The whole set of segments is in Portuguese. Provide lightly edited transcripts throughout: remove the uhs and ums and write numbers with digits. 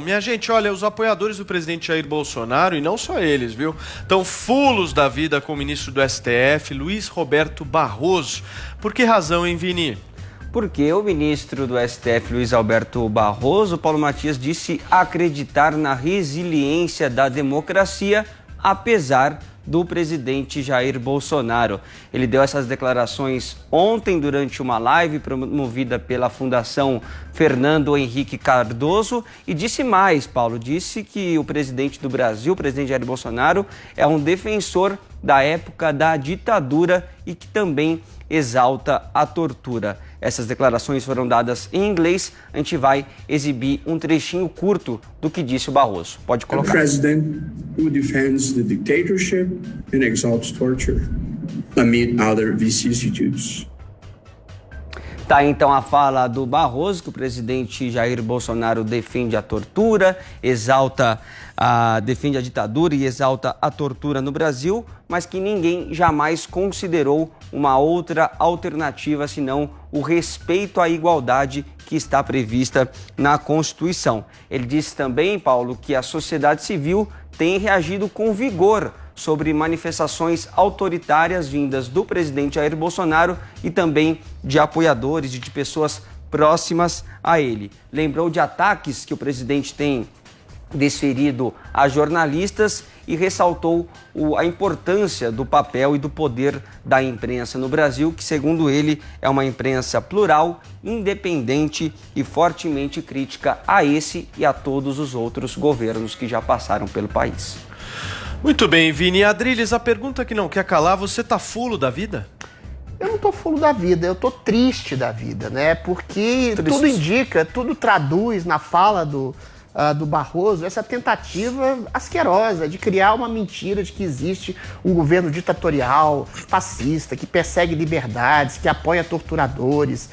Minha gente, olha, os apoiadores do presidente Jair Bolsonaro, e não só eles, viu? Estão fulos da vida com o ministro do STF, Luiz Roberto Barroso. Por que razão, hein, Vini? Porque o ministro do STF, Luiz Alberto Barroso, Paulo Matias, disse acreditar na resiliência da democracia, apesar do presidente Jair Bolsonaro. Ele deu essas declarações ontem durante uma live promovida pela Fundação Fernando Henrique Cardoso e disse mais, Paulo, disse que o presidente do Brasil, o presidente Jair Bolsonaro, é um defensor da época da ditadura e que também exalta a tortura. Essas declarações foram dadas em inglês. A gente vai exibir um trechinho curto do que disse o Barroso. Pode colocar. A president who defends the dictatorship and exalts torture amid other vicissitudes. Tá, então, a fala do Barroso, que o presidente Jair Bolsonaro defende a tortura, defende a ditadura e exalta a tortura no Brasil, mas que ninguém jamais considerou uma outra alternativa senão o respeito à igualdade que está prevista na Constituição. Ele disse também, Paulo, que a sociedade civil tem reagido com vigor sobre manifestações autoritárias vindas do presidente Jair Bolsonaro e também de apoiadores e de pessoas próximas a ele. Lembrou de ataques que o presidente tem desferido a jornalistas e ressaltou a importância do papel e do poder da imprensa no Brasil, que, segundo ele, é uma imprensa plural, independente e fortemente crítica a esse e a todos os outros governos que já passaram pelo país. Muito bem, Vini. Adriles, a pergunta que não quer calar, você tá fulo da vida? Eu não tô fulo da vida, eu tô triste da vida, né? Porque tudo indica, tudo traduz na fala do Barroso essa tentativa asquerosa de criar uma mentira de que existe um governo ditatorial, fascista, que persegue liberdades, que apoia torturadores.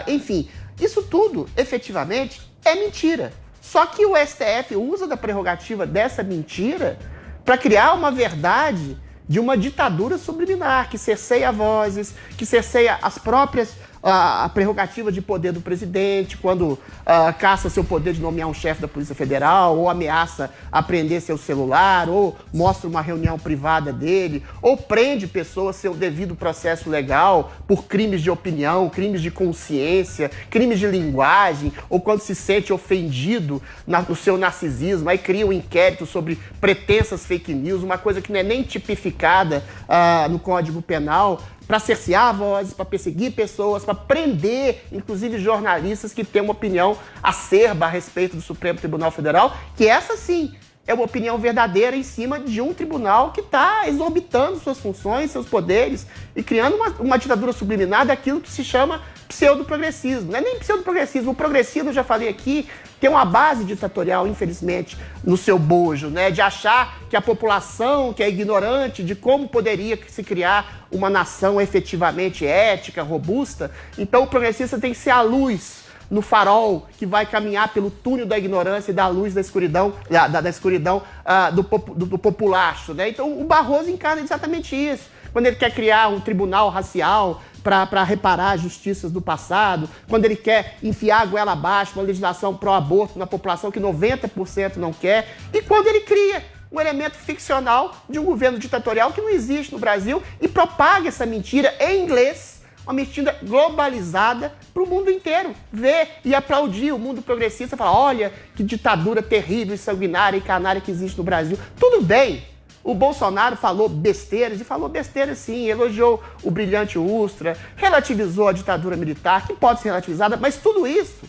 Enfim, isso tudo, efetivamente, é mentira. Só que o STF usa da prerrogativa dessa mentira para criar uma verdade de uma ditadura subliminar, que cerceia vozes, que cerceia as próprias a prerrogativa de poder do presidente, quando caça seu poder de nomear um chefe da Polícia Federal, ou ameaça apreender seu celular, ou mostra uma reunião privada dele, ou prende pessoas sem o devido processo legal por crimes de opinião, crimes de consciência, crimes de linguagem, ou quando se sente ofendido no seu narcisismo, aí cria um inquérito sobre pretensas fake news, uma coisa que não é nem tipificada no Código Penal, para cercear vozes, para perseguir pessoas, para prender, inclusive, jornalistas que têm uma opinião acerba a respeito do Supremo Tribunal Federal, que essa sim é uma opinião verdadeira em cima de um tribunal que está exorbitando suas funções, seus poderes e criando uma ditadura subliminar daquilo que se chama pseudo-progressismo. Não é nem pseudo-progressismo, o progressismo, eu já falei aqui, tem uma base ditatorial, infelizmente, no seu bojo, né? De achar que a população, que é ignorante de como poderia se criar uma nação efetivamente ética, robusta. Então o progressista tem que ser a luz no farol que vai caminhar pelo túnel da ignorância e da luz da escuridão, da escuridão do populacho, né? Então o Barroso encarna exatamente isso. Quando ele quer criar um tribunal racial para reparar as justiças do passado, quando ele quer enfiar a goela abaixo uma legislação pró-aborto na população que 90% não quer, e quando ele cria um elemento ficcional de um governo ditatorial que não existe no Brasil e propaga essa mentira em inglês, uma mentira globalizada para o mundo inteiro ver e aplaudir o mundo progressista, falar, olha que ditadura terrível, sanguinária e canária que existe no Brasil. Tudo bem. O Bolsonaro falou besteiras, e falou besteiras sim, elogiou o brilhante Ustra, relativizou a ditadura militar, que pode ser relativizada, mas tudo isso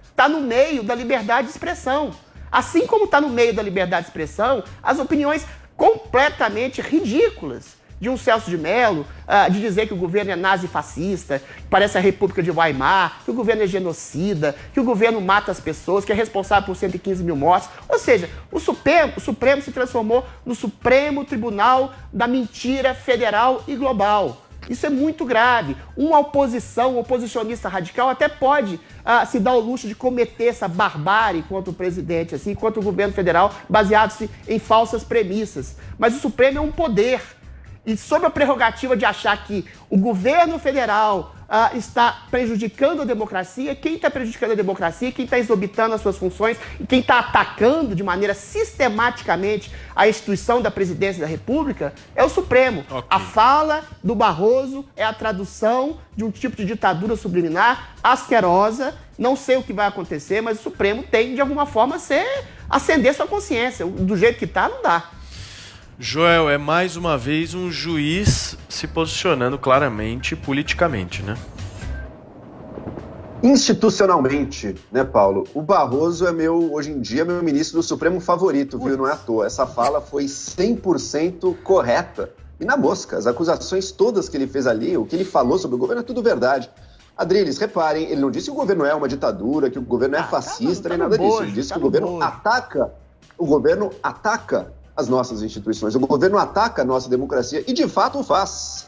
está no meio da liberdade de expressão. Assim como está no meio da liberdade de expressão, as opiniões completamente ridículas de um Celso de Mello, de dizer que o governo é nazi-fascista, que parece a República de Weimar, que o governo é genocida, que o governo mata as pessoas, que é responsável por 115 mil mortes. Ou seja, o Supremo se transformou no Supremo Tribunal da mentira federal e global. Isso é muito grave. Uma oposição, um oposicionista radical até pode se dar o luxo de cometer essa barbárie contra o presidente, assim, contra o governo federal, baseado-se em falsas premissas. Mas o Supremo é um poder. e sob a prerrogativa de achar que o governo federal está prejudicando a democracia, quem está prejudicando a democracia, quem está exorbitando as suas funções e quem está atacando de maneira sistematicamente a instituição da presidência da República é o Supremo. Okay. A fala do Barroso é a tradução de um tipo de ditadura subliminar asquerosa. Não sei o que vai acontecer, mas o Supremo tem, de alguma forma, acender sua consciência. Do jeito que está, não dá. Joel, é mais uma vez um juiz se posicionando claramente politicamente, né? Institucionalmente, né, Paulo? O Barroso é hoje em dia, meu ministro do Supremo favorito, viu? Não é à toa. Essa fala foi 100% correta. E na mosca, as acusações todas que ele fez ali, o que ele falou sobre o governo é tudo verdade. Adriles, reparem, ele não disse que o governo é uma ditadura, que o governo é fascista, nem nada disso. Ele disse que o governo ataca as nossas instituições, o governo ataca a nossa democracia e de fato o faz.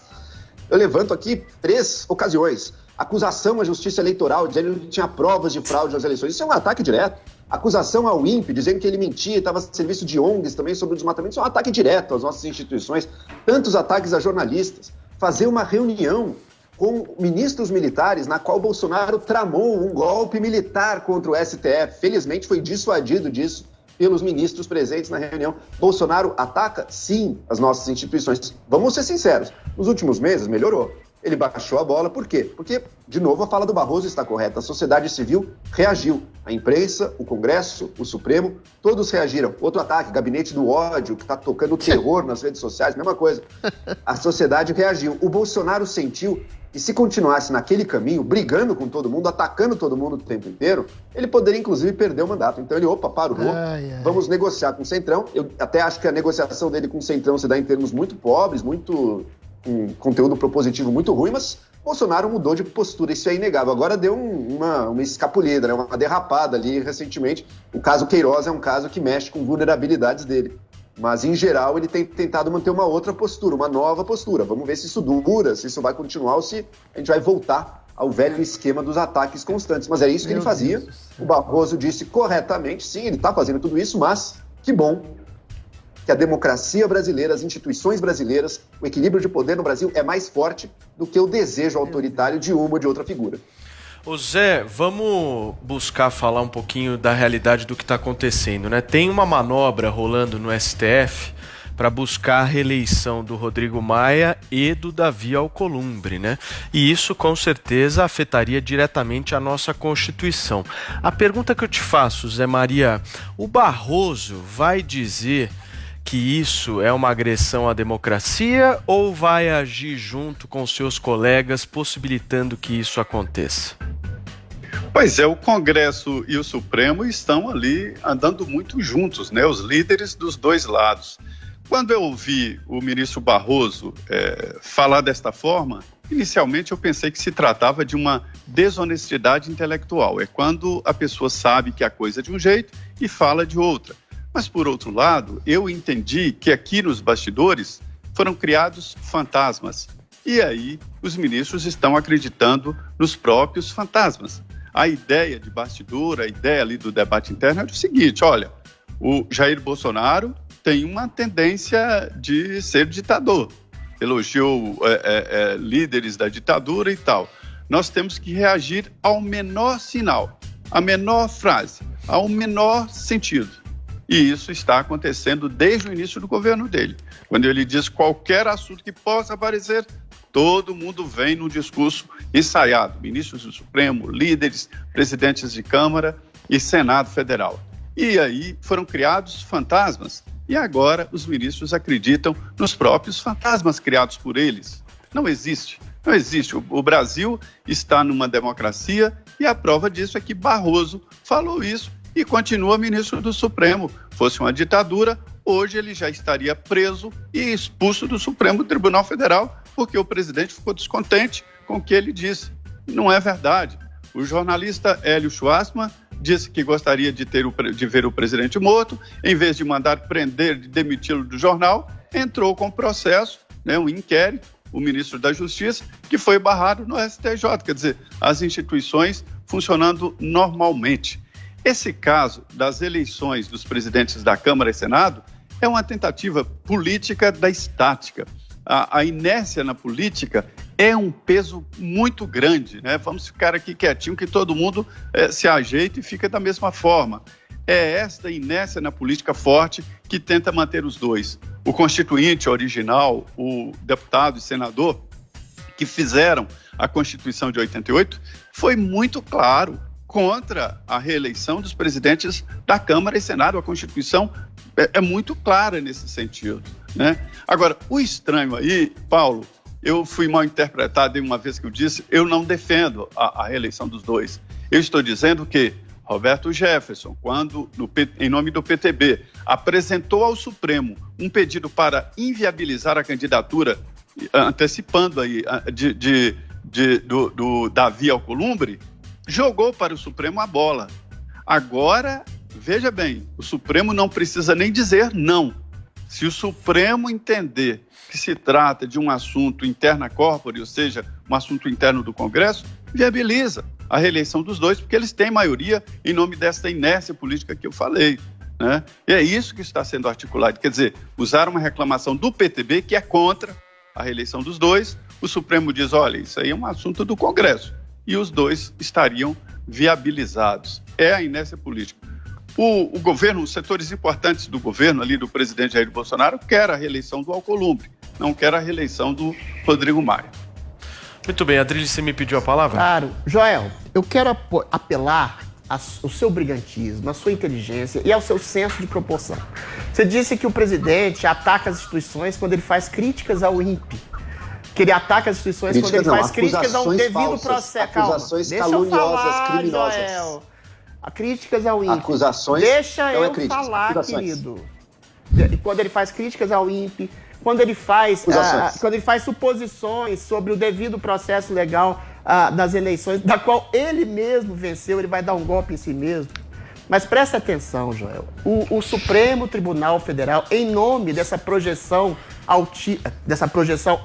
Eu levanto aqui 3 ocasiões. Acusação à Justiça Eleitoral, dizendo que tinha provas de fraude nas eleições. Isso é um ataque direto. Acusação ao INPE, dizendo que ele mentia, estava a serviço de ONGs também sobre o desmatamento. Isso é um ataque direto às nossas instituições. Tantos ataques a jornalistas. Fazer uma reunião com ministros militares na qual Bolsonaro tramou um golpe militar contra o STF. Felizmente foi dissuadido disso pelos ministros presentes na reunião. Bolsonaro ataca, sim, as nossas instituições. Vamos ser sinceros, nos últimos meses melhorou. Ele baixou a bola, por quê? Porque, de novo, a fala do Barroso está correta. A sociedade civil reagiu. A imprensa, o Congresso, o Supremo, todos reagiram. Outro ataque, gabinete do ódio, que está tocando terror nas redes sociais, mesma coisa. A sociedade reagiu. O Bolsonaro sentiu que se continuasse naquele caminho, brigando com todo mundo, atacando todo mundo o tempo inteiro, ele poderia, inclusive, perder o mandato. Então ele, parou, vamos negociar com o Centrão. Eu até acho que a negociação dele com o Centrão se dá em termos muito pobres, um conteúdo propositivo muito ruim, mas Bolsonaro mudou de postura, isso é inegável. Agora deu uma escapulida, né? Uma derrapada ali recentemente. O caso Queiroz é um caso que mexe com vulnerabilidades dele. Mas, em geral, ele tem tentado manter uma outra postura, uma nova postura. Vamos ver se isso dura, se isso vai continuar ou se a gente vai voltar ao velho esquema dos ataques constantes. Mas é isso que ele fazia. O Barroso disse corretamente, sim, ele está fazendo tudo isso, mas que bom que a democracia brasileira, as instituições brasileiras, o equilíbrio de poder no Brasil é mais forte do que o desejo autoritário de uma ou de outra figura. Ô Zé, vamos buscar falar um pouquinho da realidade do que está acontecendo, né? Tem uma manobra rolando no STF para buscar a reeleição do Rodrigo Maia e do Davi Alcolumbre, né? E isso com certeza afetaria diretamente a nossa Constituição. A pergunta que eu te faço, Zé Maria, o Barroso vai dizer que isso é uma agressão à democracia ou vai agir junto com seus colegas possibilitando que isso aconteça? Pois é, o Congresso e o Supremo estão ali andando muito juntos, né? Os líderes dos dois lados. Quando eu ouvi o ministro Barroso falar desta forma, inicialmente eu pensei que se tratava de uma desonestidade intelectual. É quando a pessoa sabe que a coisa é de um jeito e fala de outra. Mas, por outro lado, eu entendi que aqui nos bastidores foram criados fantasmas. E aí os ministros estão acreditando nos próprios fantasmas. A ideia de bastidor, a ideia ali do debate interno é o seguinte, olha, o Jair Bolsonaro tem uma tendência de ser ditador. Elogiou líderes da ditadura e tal. Nós temos que reagir ao menor sinal, à menor frase, ao menor sentido. E isso está acontecendo desde o início do governo dele. Quando ele diz qualquer assunto que possa aparecer, todo mundo vem num discurso ensaiado. Ministros do Supremo, líderes, presidentes de Câmara e Senado Federal. E aí foram criados fantasmas. E agora os ministros acreditam nos próprios fantasmas criados por eles. Não existe. O Brasil está numa democracia e a prova disso é que Barroso falou isso e continua ministro do Supremo. Fosse uma ditadura, hoje ele já estaria preso e expulso do Supremo Tribunal Federal, porque o presidente ficou descontente com o que ele disse. Não é verdade. O jornalista Hélio Schwartzman disse que gostaria de ver o presidente morto, em vez de mandar prender, de demiti-lo do jornal, entrou com processo, um inquérito, o ministro da Justiça, que foi barrado no STJ, quer dizer, as instituições funcionando normalmente. Esse caso das eleições dos presidentes da Câmara e Senado é uma tentativa política da estática. a inércia na política é um peso muito grande, né? Vamos ficar aqui quietinho que todo mundo se ajeita e fica da mesma forma. É esta inércia na política forte que tenta manter os dois. O constituinte original, o deputado e senador que fizeram a Constituição de 88, foi muito claro contra a reeleição dos presidentes da Câmara e Senado. A Constituição é muito clara nesse sentido, né? Agora, o estranho aí, Paulo, eu fui mal interpretado em uma vez que eu disse, eu não defendo a reeleição dos dois. Eu estou dizendo que Roberto Jefferson, quando, em nome do PTB, apresentou ao Supremo um pedido para inviabilizar a candidatura, antecipando aí do Davi Alcolumbre, jogou para o Supremo a bola. Agora, veja bem, o Supremo não precisa nem dizer não. Se o Supremo entender que se trata de um assunto interna corpore, ou seja, um assunto interno do Congresso, viabiliza a reeleição dos dois, porque eles têm maioria em nome dessa inércia política que eu falei, né? E é isso que está sendo articulado. Quer dizer, usar uma reclamação do PTB, que é contra a reeleição dos dois, o Supremo diz, olha, isso aí é um assunto do Congresso, e os dois estariam viabilizados. É a inércia política. O governo, os setores importantes do governo, ali do presidente Jair Bolsonaro, quer a reeleição do Alcolumbre, não quer a reeleição do Rodrigo Maia. Muito bem, Adriles, você me pediu a palavra? Claro. Joel, eu quero apelar ao seu brigantismo, à sua inteligência e ao seu senso de proporção. Você disse que o presidente ataca as instituições quando ele faz críticas ao INPE. Que ele ataca as instituições quando ele faz críticas ao devido processo. Acusações caluniosas, criminosas. Joel. Críticas ao INPE. Acusações. Deixa não eu falar, querido. Quando ele faz críticas ao INPE, quando ele faz suposições sobre o devido processo legal das eleições, da qual ele mesmo venceu, ele vai dar um golpe em si mesmo. Mas presta atenção, Joel. O Supremo Tribunal Federal, em nome dessa projeção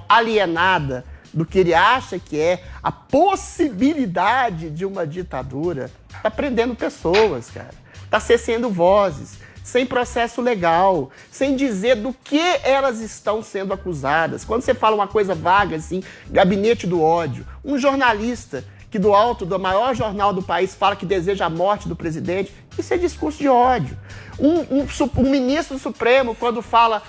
alienada do que ele acha que é a possibilidade de uma ditadura, está prendendo pessoas, cara. Está cessando vozes, sem processo legal, sem dizer do que elas estão sendo acusadas. Quando você fala uma coisa vaga assim, gabinete do ódio, um jornalista que do alto do maior jornal do país fala que deseja a morte do presidente, isso é discurso de ódio. Um ministro do Supremo, quando fala,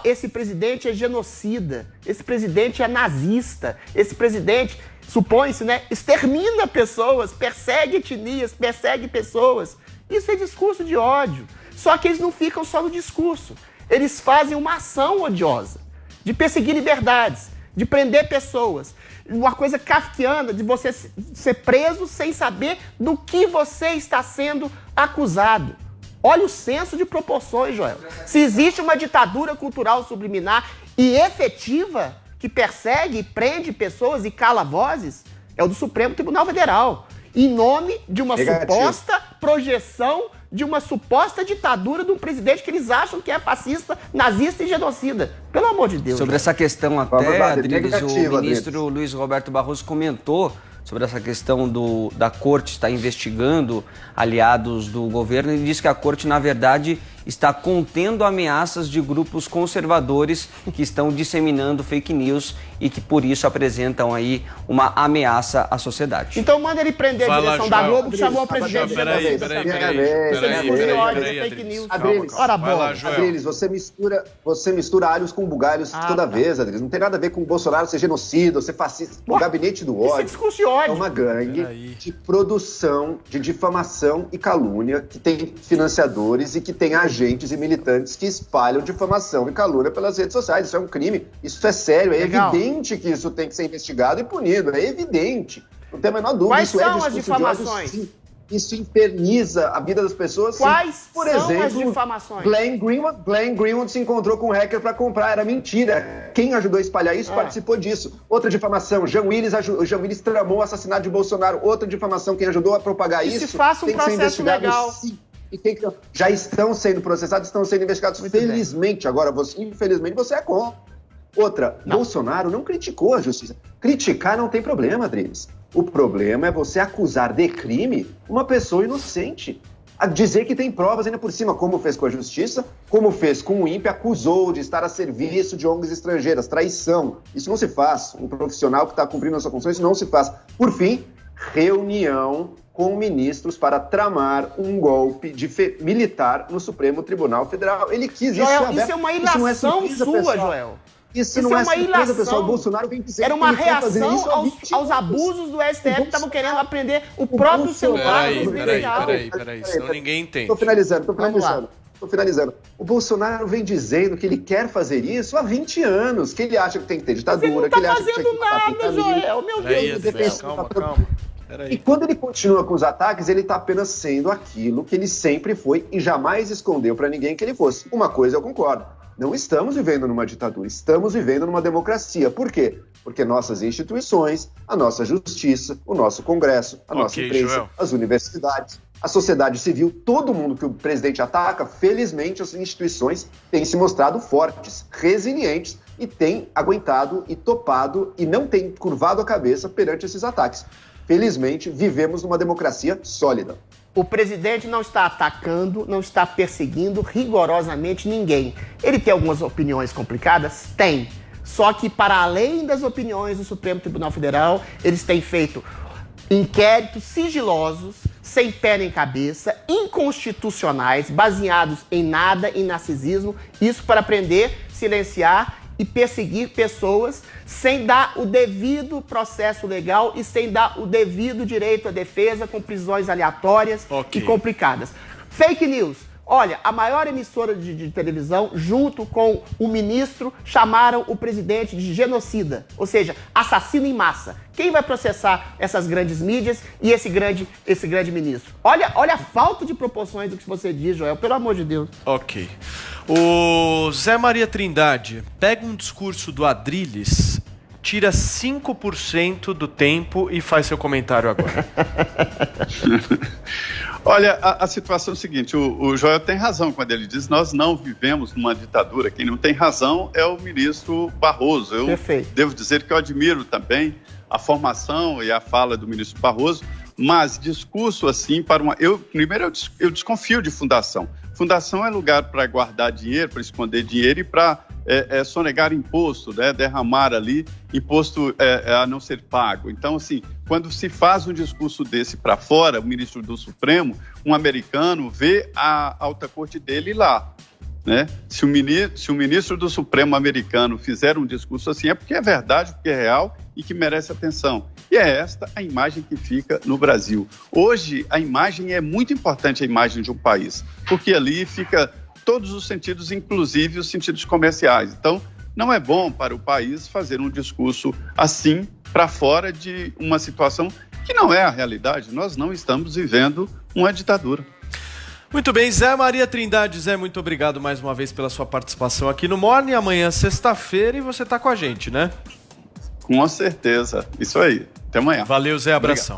esse presidente é genocida, esse presidente é nazista, esse presidente, supõe-se, né, extermina pessoas, persegue etnias, persegue pessoas. Isso é discurso de ódio. Só que eles não ficam só no discurso. Eles fazem uma ação odiosa, de perseguir liberdades, de prender pessoas. Uma coisa kafkiana de você ser preso sem saber do que você está sendo acusado. Olha o senso de proporções, Joel. Se existe uma ditadura cultural subliminar e efetiva que persegue, prende pessoas e cala vozes, é o do Supremo Tribunal Federal. Em nome de uma suposta projeção de uma suposta ditadura de um presidente que eles acham que é fascista, nazista e genocida. Pelo amor de Deus. Sobre essa questão até, Adriles, o ministro Luiz Roberto Barroso comentou sobre essa questão da Corte estar investigando aliados do governo. Ele disse que a Corte, na verdade, está contendo ameaças de grupos conservadores que estão disseminando fake news e que, por isso, apresentam aí uma ameaça à sociedade. Então manda ele prender a direção da Globo, que chamou o presidente. Peraí, Adriles, você mistura alhos com bugalhos toda vez, Adriles. Não tem nada a ver com o Bolsonaro ser genocida ou ser fascista. O gabinete do ódio é uma gangue de produção, de difamação e calúnia que tem financiadores e que tem agentes e militantes que espalham difamação e calúnia pelas redes sociais. Isso é um crime, isso é sério, é evidente que isso tem que ser investigado e punido, é evidente. Não tem a menor dúvida. Quais são as difamações? Isso inferniza a vida das pessoas. Quais Por são exemplo, as difamações? Glenn Greenwald se encontrou com um hacker para comprar, era mentira. Quem ajudou a espalhar isso participou disso. Outra difamação, Jean Willis tramou o assassinato de Bolsonaro. Outra difamação, quem ajudou a propagar isso se faça um tem que ser processo investigado. legal. Sim. E já estão sendo processados, estão sendo investigados. Felizmente, agora, infelizmente, você é contra. Outra, Bolsonaro não criticou a justiça. Criticar não tem problema, Adriles. O problema é você acusar de crime uma pessoa inocente. a dizer que tem provas ainda por cima, como fez com a Justiça, como fez com o INPE, acusou de estar a serviço de ONGs estrangeiras, traição. Isso não se faz. Um profissional que está cumprindo a sua função, isso não se faz. Por fim, reunião com ministros para tramar um golpe militar no Supremo Tribunal Federal. Ele quis isso. Joel, isso é uma ilação sua, Joel. Isso não é uma surpresa, ilação. pessoal. O Bolsonaro vem dizer Era uma que ele quer fazer reação isso aos abusos do STF que estavam querendo aprender o próprio celular. Peraí, senão ninguém entende. Tô finalizando. O Bolsonaro vem dizendo que ele quer fazer isso há 20 anos, que ele acha que tem que ter ditadura, que ele acha que tinha que matar Joel, meu Deus do céu. Calma. E quando ele continua com os ataques, ele está apenas sendo aquilo que ele sempre foi e jamais escondeu para ninguém que ele fosse. Uma coisa eu concordo. Não estamos vivendo numa ditadura, estamos vivendo numa democracia. Por quê? Porque nossas instituições, a nossa justiça, o nosso Congresso, a nossa imprensa, Joel, as universidades, a sociedade civil, todo mundo que o presidente ataca, felizmente as instituições têm se mostrado fortes, resilientes e têm aguentado e topado e não têm curvado a cabeça perante esses ataques. Felizmente, vivemos numa democracia sólida. O presidente não está atacando, não está perseguindo rigorosamente ninguém. Ele tem algumas opiniões complicadas? Tem. Só que, para além das opiniões do Supremo Tribunal Federal, eles têm feito inquéritos sigilosos, sem pé nem cabeça, inconstitucionais, baseados em nada, em narcisismo, isso para prender, silenciar e perseguir pessoas sem dar o devido processo legal e sem dar o devido direito à defesa, com prisões aleatórias e complicadas. Fake news. Olha, a maior emissora de televisão, junto com o ministro, chamaram o presidente de genocida, ou seja, assassino em massa. Quem vai processar essas grandes mídias e esse grande ministro? Olha a falta de proporções do que você diz, Joel, pelo amor de Deus. Ok. O Zé Maria Trindade, pega um discurso do Adrilles, tira 5% do tempo e faz seu comentário agora. Olha, a situação é o seguinte, o Joel tem razão quando ele diz nós não vivemos numa ditadura. Quem não tem razão é o ministro Barroso. Eu devo dizer que eu admiro também a formação e a fala do ministro Barroso, mas discurso assim para uma... Primeiro, eu desconfio de fundação. Fundação é lugar para guardar dinheiro, para esconder dinheiro e para sonegar imposto, né? Derramar ali imposto a não ser pago. Então, assim, quando se faz um discurso desse para fora, o ministro do Supremo, um americano, vê a alta corte dele lá. Né? Se o ministro do Supremo americano fizer um discurso assim, é porque é verdade, porque é real e que merece atenção. E é esta a imagem que fica no Brasil. Hoje, a imagem é muito importante, a imagem de um país, porque ali fica todos os sentidos, inclusive os sentidos comerciais. Então, não é bom para o país fazer um discurso assim para fora de uma situação que não é a realidade. Nós não estamos vivendo uma ditadura. Muito bem, Zé Maria Trindade. Zé, muito obrigado mais uma vez pela sua participação aqui no Morning. Amanhã, sexta-feira, e você está com a gente, né? Com certeza. Isso aí. Até amanhã. Valeu, Zé. Abração.